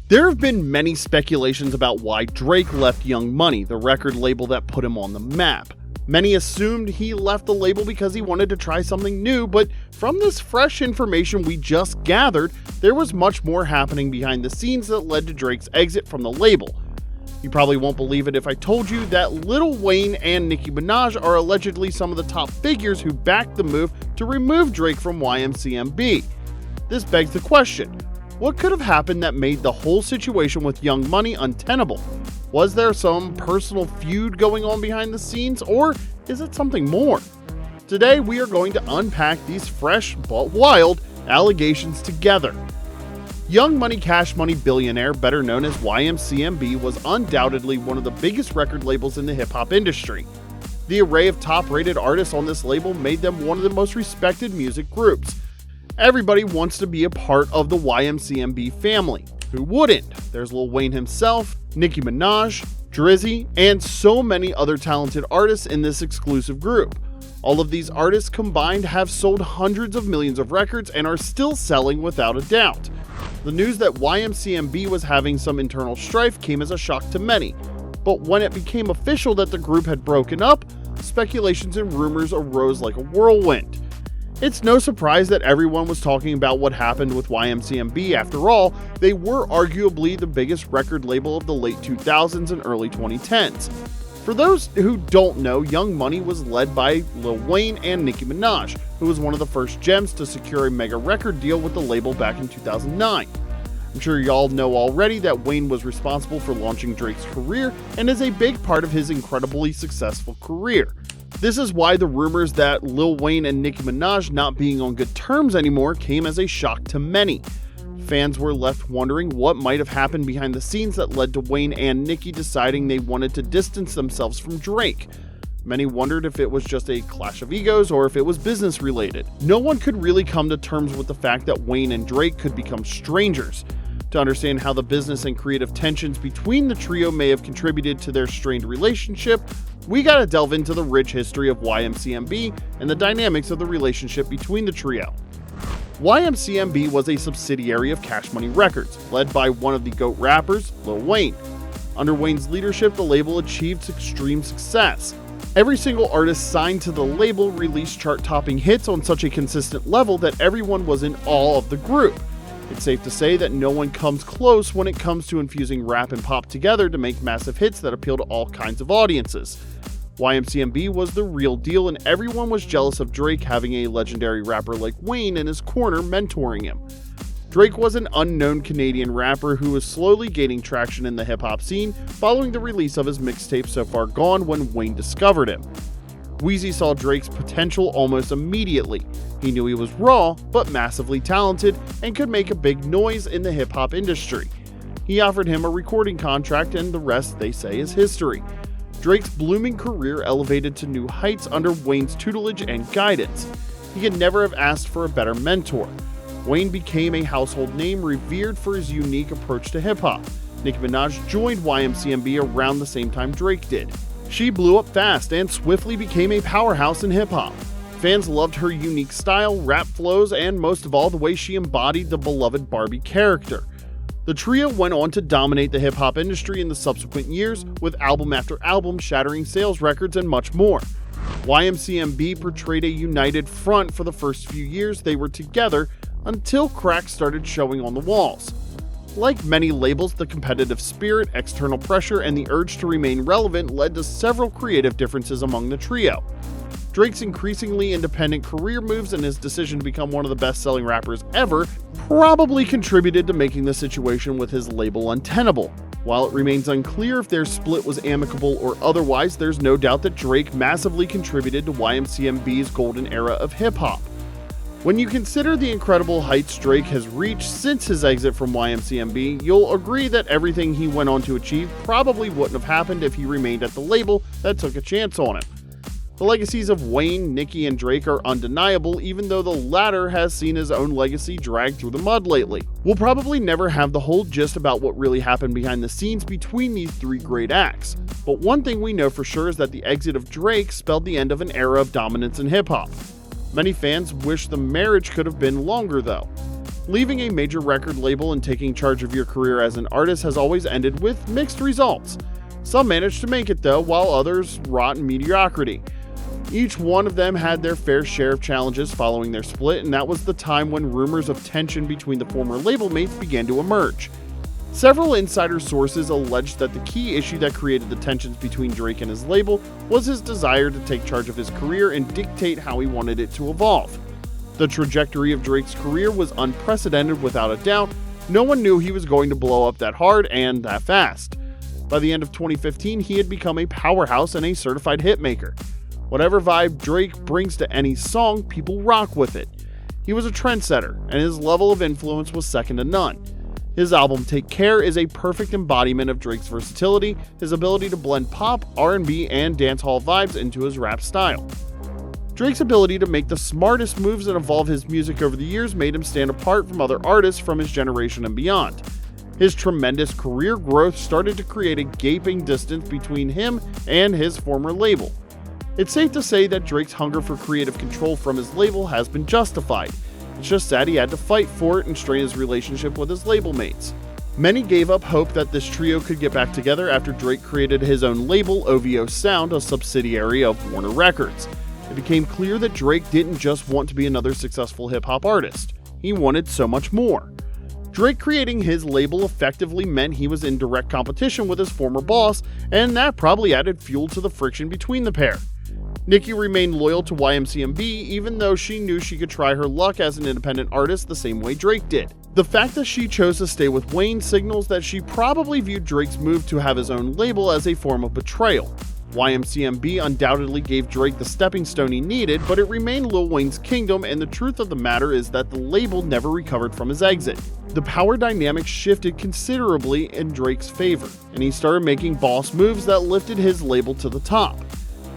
There have been many speculations about why Drake left Young Money, the record label that put him on the map. Many assumed he left the label because he wanted to try something new, but from this fresh information we just gathered, there was much more happening behind the scenes that led to Drake's exit from the label. You probably won't believe it if I told you that Lil Wayne and Nicki Minaj are allegedly some of the top figures who backed the move to remove Drake from YMCMB. This begs the question, what could have happened that made the whole situation with Young Money untenable? Was there some personal feud going on behind the scenes, or is it something more? Today we are going to unpack these fresh but wild allegations together. Young Money Cash Money billionaire, better known as YMCMB, was undoubtedly one of the biggest record labels in the hip-hop industry. The array of top-rated artists on this label made them one of the most respected music groups. Everybody wants to be a part of the YMCMB family. Who wouldn't? There's Lil Wayne himself, Nicki Minaj, Drizzy, and so many other talented artists in this exclusive group. All of these artists combined have sold hundreds of millions of records and are still selling without a doubt. The news that YMCMB was having some internal strife came as a shock to many, but when it became official that the group had broken up, speculations and rumors arose like a whirlwind. It's no surprise that everyone was talking about what happened with YMCMB. After all, they were arguably the biggest record label of the late 2000s and early 2010s. For those who don't know, Young Money was led by Lil Wayne and Nicki Minaj, who was one of the first gems to secure a mega record deal with the label back in 2009. I'm sure y'all know already that Wayne was responsible for launching Drake's career and is a big part of his incredibly successful career. This is why the rumors that Lil Wayne and Nicki Minaj not being on good terms anymore came as a shock to many. Fans were left wondering what might have happened behind the scenes that led to Wayne and Nicki deciding they wanted to distance themselves from Drake. Many wondered if it was just a clash of egos or if it was business related. No one could really come to terms with the fact that Wayne and Drake could become strangers. To understand how the business and creative tensions between the trio may have contributed to their strained relationship, we gotta delve into the rich history of YMCMB and the dynamics of the relationship between the trio. YMCMB was a subsidiary of Cash Money Records, led by one of the GOAT rappers, Lil Wayne. Under Wayne's leadership, the label achieved extreme success. Every single artist signed to the label released chart-topping hits on such a consistent level that everyone was in awe of the group. It's safe to say that no one comes close when it comes to infusing rap and pop together to make massive hits that appeal to all kinds of audiences. YMCMB was the real deal, and everyone was jealous of Drake having a legendary rapper like Wayne in his corner mentoring him. Drake was an unknown Canadian rapper who was slowly gaining traction in the hip-hop scene following the release of his mixtape So Far Gone when Wayne discovered him. Weezy saw Drake's potential almost immediately. He knew he was raw, but massively talented, and could make a big noise in the hip-hop industry. He offered him a recording contract, and the rest, they say, is history. Drake's blooming career elevated to new heights under Wayne's tutelage and guidance. He could never have asked for a better mentor. Wayne became a household name revered for his unique approach to hip-hop. Nicki Minaj joined YMCMB around the same time Drake did. She blew up fast and swiftly became a powerhouse in hip-hop. Fans loved her unique style, rap flows, and most of all, the way she embodied the beloved Barbie character. The trio went on to dominate the hip-hop industry in the subsequent years, with album after album shattering sales records and much more. YMCMB portrayed a united front for the first few years they were together, until cracks started showing on the walls. Like many labels, the competitive spirit, external pressure, and the urge to remain relevant led to several creative differences among the trio. Drake's increasingly independent career moves and his decision to become one of the best-selling rappers ever probably contributed to making the situation with his label untenable. While it remains unclear if their split was amicable or otherwise, there's no doubt that Drake massively contributed to YMCMB's golden era of hip-hop. When you consider the incredible heights Drake has reached since his exit from YMCMB, you'll agree that everything he went on to achieve probably wouldn't have happened if he remained at the label that took a chance on him. The legacies of Wayne, Nicki, and Drake are undeniable, even though the latter has seen his own legacy dragged through the mud lately. We'll probably never have the whole gist about what really happened behind the scenes between these three great acts, but one thing we know for sure is that the exit of Drake spelled the end of an era of dominance in hip-hop. Many fans wish the marriage could have been longer though. Leaving a major record label and taking charge of your career as an artist has always ended with mixed results. Some managed to make it though, while others rot in mediocrity. Each one of them had their fair share of challenges following their split, and that was the time when rumors of tension between the former label mates began to emerge. Several insider sources alleged that the key issue that created the tensions between Drake and his label was his desire to take charge of his career and dictate how he wanted it to evolve. The trajectory of Drake's career was unprecedented without a doubt. No one knew he was going to blow up that hard and that fast. By the end of 2015, he had become a powerhouse and a certified hitmaker. Whatever vibe Drake brings to any song, people rock with it. He was a trendsetter, and his level of influence was second to none. His album Take Care is a perfect embodiment of Drake's versatility, his ability to blend pop, R&B, and dancehall vibes into his rap style. Drake's ability to make the smartest moves and evolve his music over the years made him stand apart from other artists from his generation and beyond. His tremendous career growth started to create a gaping distance between him and his former label. It's safe to say that Drake's hunger for creative control from his label has been justified. It's just sad he had to fight for it and strain his relationship with his label mates. Many gave up hope that this trio could get back together after Drake created his own label, OVO Sound, a subsidiary of Warner Records. It became clear that Drake didn't just want to be another successful hip-hop artist. He wanted so much more. Drake creating his label effectively meant he was in direct competition with his former boss, and that probably added fuel to the friction between the pair. Nicki remained loyal to YMCMB even though she knew she could try her luck as an independent artist the same way Drake did. The fact that she chose to stay with Wayne signals that she probably viewed Drake's move to have his own label as a form of betrayal. YMCMB undoubtedly gave Drake the stepping stone he needed, but it remained Lil Wayne's kingdom, and the truth of the matter is that the label never recovered from his exit. The power dynamic shifted considerably in Drake's favor, and he started making boss moves that lifted his label to the top.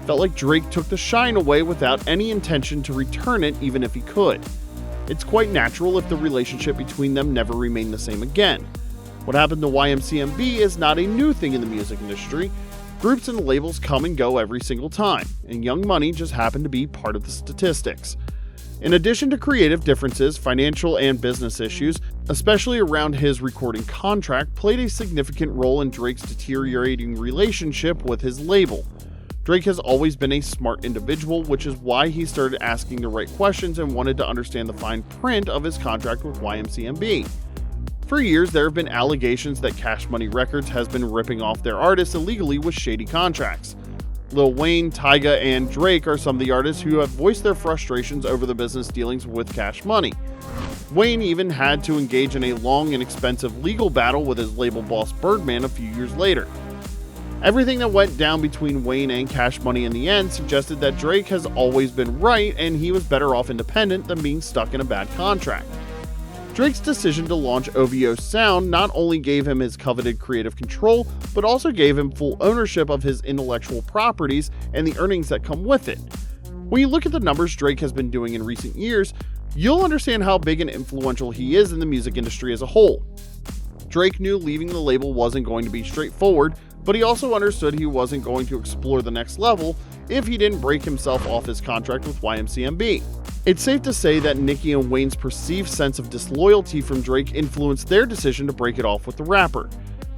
Felt like Drake took the shine away without any intention to return it even if he could. It's quite natural if the relationship between them never remained the same again. What happened to YMCMB is not a new thing in the music industry. Groups and labels come and go every single time, and Young Money just happened to be part of the statistics. In addition to creative differences, financial and business issues, especially around his recording contract, played a significant role in Drake's deteriorating relationship with his label. Drake has always been a smart individual, which is why he started asking the right questions and wanted to understand the fine print of his contract with YMCMB. For years, there have been allegations that Cash Money Records has been ripping off their artists illegally with shady contracts. Lil Wayne, Tyga, and Drake are some of the artists who have voiced their frustrations over the business dealings with Cash Money. Wayne even had to engage in a long and expensive legal battle with his label boss Birdman a few years later. Everything that went down between Wayne and Cash Money in the end suggested that Drake has always been right and he was better off independent than being stuck in a bad contract. Drake's decision to launch OVO Sound not only gave him his coveted creative control, but also gave him full ownership of his intellectual properties and the earnings that come with it. When you look at the numbers Drake has been doing in recent years, you'll understand how big and influential he is in the music industry as a whole. Drake knew leaving the label wasn't going to be straightforward, but he also understood he wasn't going to explore the next level if he didn't break himself off his contract with YMCMB. It's safe to say that Nicki and Wayne's perceived sense of disloyalty from Drake influenced their decision to break it off with the rapper.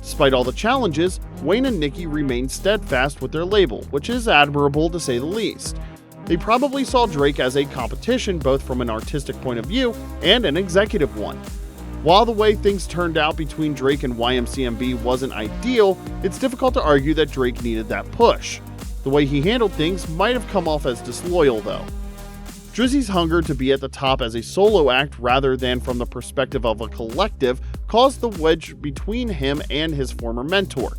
Despite all the challenges, Wayne and Nicki remained steadfast with their label, which is admirable to say the least. They probably saw Drake as a competition both from an artistic point of view and an executive one. While the way things turned out between Drake and YMCMB wasn't ideal, it's difficult to argue that Drake needed that push. The way he handled things might have come off as disloyal though. Drizzy's hunger to be at the top as a solo act rather than from the perspective of a collective caused the wedge between him and his former mentor.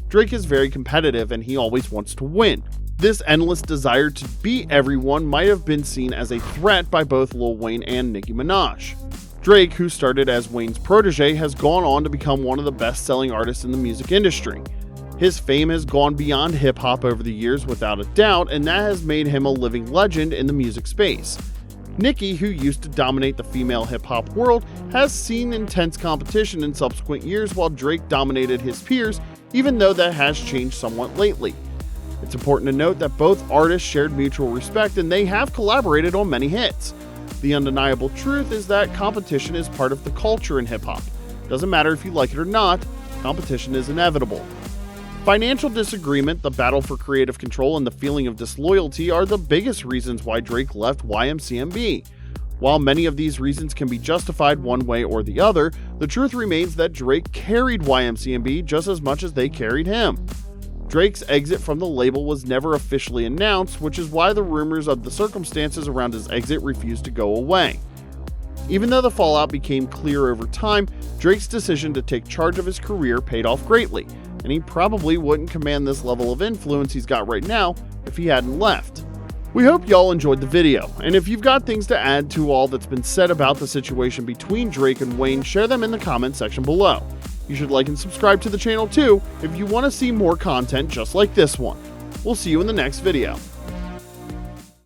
Drake is very competitive and he always wants to win. This endless desire to beat everyone might have been seen as a threat by both Lil Wayne and Nicki Minaj. Drake, who started as Wayne's protege, has gone on to become one of the best-selling artists in the music industry. His fame has gone beyond hip-hop over the years without a doubt, and that has made him a living legend in the music space. Nicki, who used to dominate the female hip-hop world, has seen intense competition in subsequent years while Drake dominated his peers, even though that has changed somewhat lately. It's important to note that both artists shared mutual respect and they have collaborated on many hits. The undeniable truth is that competition is part of the culture in hip-hop. Doesn't matter if you like it or not, competition is inevitable. Financial disagreement, the battle for creative control, and the feeling of disloyalty are the biggest reasons why Drake left YMCMB. While many of these reasons can be justified one way or the other, the truth remains that Drake carried YMCMB just as much as they carried him. Drake's exit from the label was never officially announced, which is why the rumors of the circumstances around his exit refused to go away. Even though the fallout became clear over time, Drake's decision to take charge of his career paid off greatly, and he probably wouldn't command this level of influence he's got right now if he hadn't left. We hope y'all enjoyed the video, and if you've got things to add to all that's been said about the situation between Drake and Wayne, share them in the comment section below. You should like and subscribe to the channel too if you want to see more content just like this one. We'll see you in the next video.